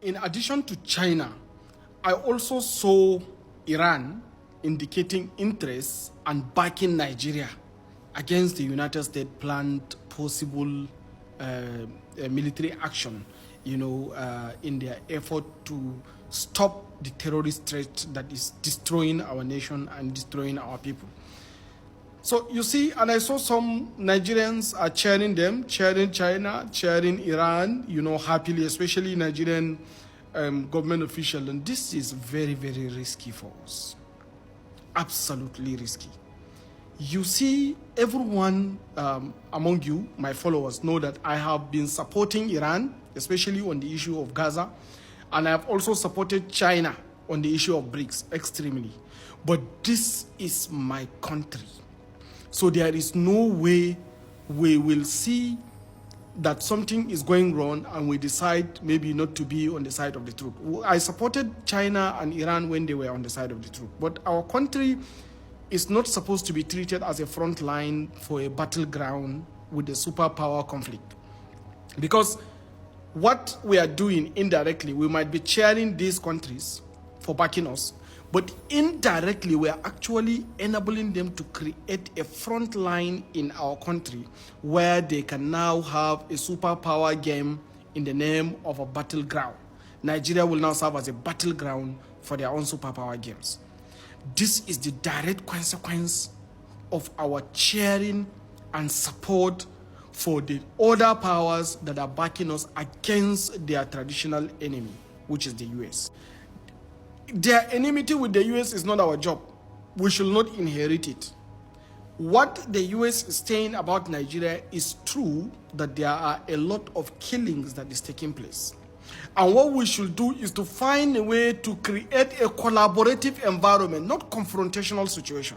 In addition to China, I also saw Iran indicating interest and backing Nigeria against the United States planned possible military action, in their effort to stop the terrorist threat that is destroying our nation and destroying our people. So you see, and I saw some Nigerians are cheering them, cheering China, cheering Iran, happily, especially Nigerian government official. And this is very, very risky for us. Absolutely risky. You see, everyone among you, my followers, know that I have been supporting Iran, especially on the issue of Gaza. And I have also supported China on the issue of BRICS extremely. But this is my country. So there is no way we will see that something is going wrong and we decide maybe not to be on the side of the truth. I supported China and Iran when they were on the side of the truth. But our country is not supposed to be treated as a front line for a battleground with a superpower conflict. Because what we are doing indirectly, we might be cheering these countries for backing us, but indirectly, we are actually enabling them to create a front line in our country where they can now have a superpower game in the name of a battleground. Nigeria will now serve as a battleground for their own superpower games. This is the direct consequence of our cheering and support for the other powers that are backing us against their traditional enemy, which is the US. Their enmity with the US is not our job. We should not inherit it. What the US is saying about Nigeria is true, that there are a lot of killings that is taking place. And what we should do is to find a way to create a collaborative environment, not confrontational situation.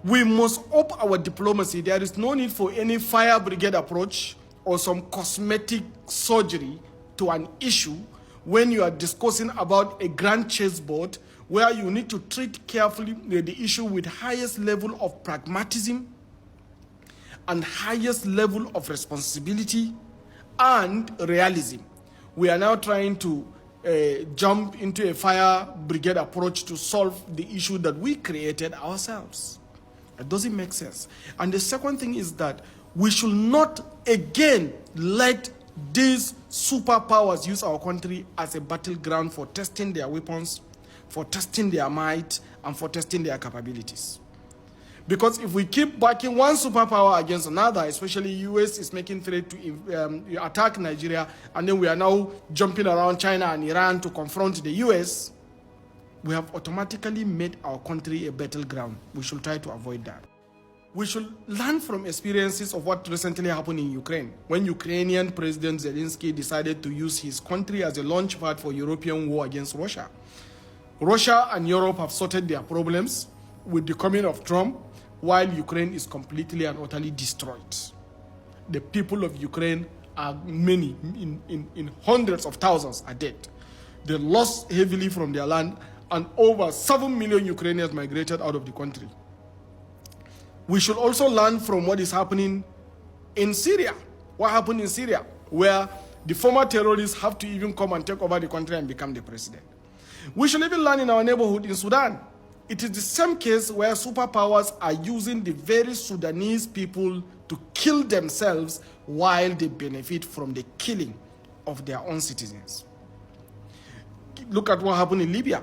We must up our diplomacy. There is no need for any fire brigade approach or some cosmetic surgery to an issue when you are discussing about a grand chessboard where you need to treat carefully the issue with highest level of pragmatism and highest level of responsibility and realism. We are now trying to jump into a fire brigade approach to solve the issue that we created ourselves. It doesn't make sense. And the second thing is that we should not again let these superpowers use our country as a battleground for testing their weapons, for testing their might, and for testing their capabilities. Because if we keep backing one superpower against another, especially US is making threat to attack Nigeria, and then we are now jumping around China and Iran to confront the US, we have automatically made our country a battleground. We should try to avoid that. We should learn from experiences of what recently happened in Ukraine, when Ukrainian President Zelensky decided to use his country as a launchpad for European war against Russia. Russia and Europe have sorted their problems with the coming of Trump, while Ukraine is completely and utterly destroyed. The people of Ukraine are many, in hundreds of thousands are dead. They lost heavily from their land, and over 7 million Ukrainians migrated out of the country. We should also learn from what is happening in Syria. What happened in Syria, where the former terrorists have to even come and take over the country and become the president. We should even learn in our neighborhood in Sudan. It is the same case where superpowers are using the very Sudanese people to kill themselves while they benefit from the killing of their own citizens. Look at what happened in Libya,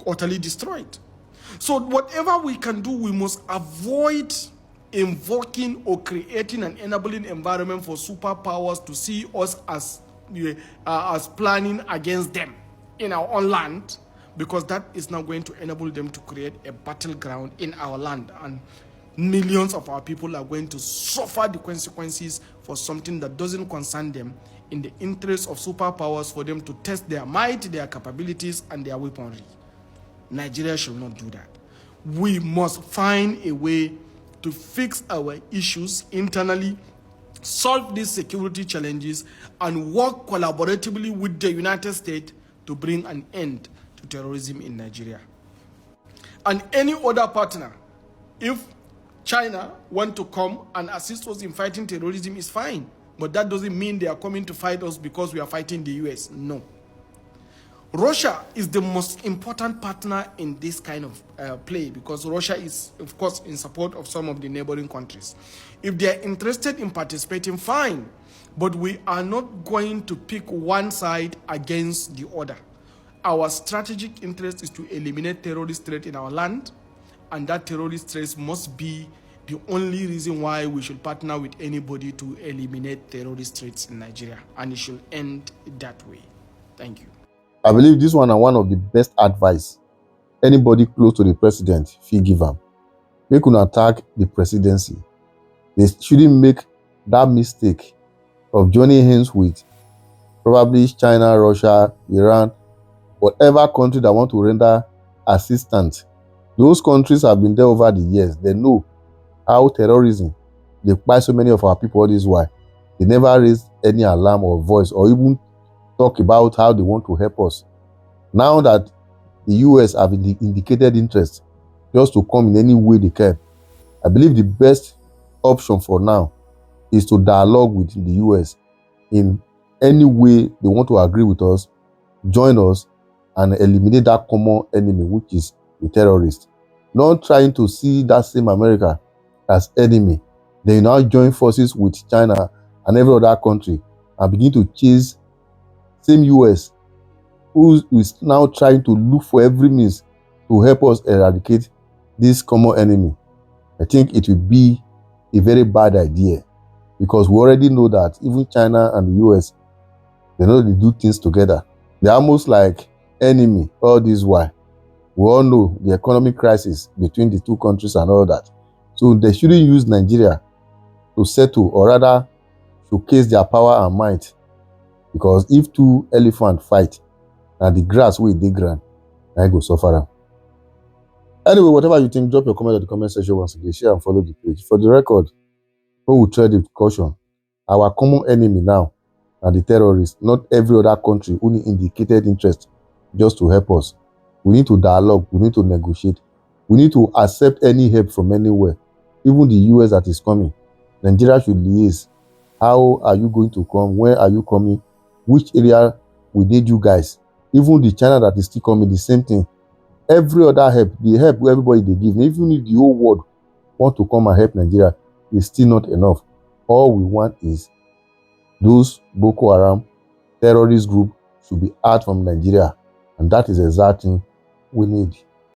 utterly destroyed. So whatever we can do, we must avoid invoking or creating an enabling environment for superpowers to see us as planning against them in our own land, because that is now going to enable them to create a battleground in our land, and millions of our people are going to suffer the consequences for something that doesn't concern them, in the interest of superpowers for them to test their might, their capabilities, and their weaponry. Nigeria should not do that. We must find a way to fix our issues internally, solve these security challenges, and work collaboratively with the United States to bring an end to terrorism in Nigeria. And any other partner, if China want to come and assist us in fighting terrorism, is fine. But that doesn't mean they are coming to fight us because we are fighting the US. No. Russia is the most important partner in this kind of play, because Russia is, of course, in support of some of the neighboring countries. If they are interested in participating, fine. But we are not going to pick one side against the other. Our strategic interest is to eliminate terrorist threat in our land, and that terrorist threat must be the only reason why we should partner with anybody to eliminate terrorist threats in Nigeria, and it should end that way. Thank you. I believe this one is one of the best advice anybody close to the president fit give am. Make una attack the presidency. They shouldn't make that mistake of joining hands with probably China, Russia, Iran, whatever country that want to render assistance. Those countries have been there over the years. They know how terrorism they kpai so many of our people all this while. They never raised any alarm or voice or even talk about how they want to help us. Now that the US have indicated interest just to come in any way they can, I believe the best option for now is to dialogue with the US in any way they want to agree with us, join us, and eliminate that common enemy, which is the terrorist. Not trying to see that same America as enemy. They now join forces with China and every other country and begin to chase same US, who is now trying to look for every means to help us eradicate this common enemy. I think it will be a very bad idea, because we already know that even China and the US, they know they do things together. They're almost like enemy all this while. We all know the economic crisis between the two countries and all that. So they shouldn't use Nigeria to settle, or rather showcase their power and might. Because if two elephants fight, and the grass wey dey ground, I go suffer am. Anyway, whatever you think, drop your comment in the comment section once again. Share and follow the page. For the record, we will tread with caution. Our common enemy now are the terrorists, not every other country only indicated interest just to help us. We need to dialogue. We need to negotiate. We need to accept any help from anywhere, even the US that is coming. Nigeria should liaise. How are you going to come? Where are you coming? Which area we need you guys? Even the China that is still coming, the same thing. Every other help, the help everybody they give, even if the whole world want to come and help Nigeria, is still not enough. All we want is those Boko Haram terrorist group should be out from Nigeria, and that is exactly what we need.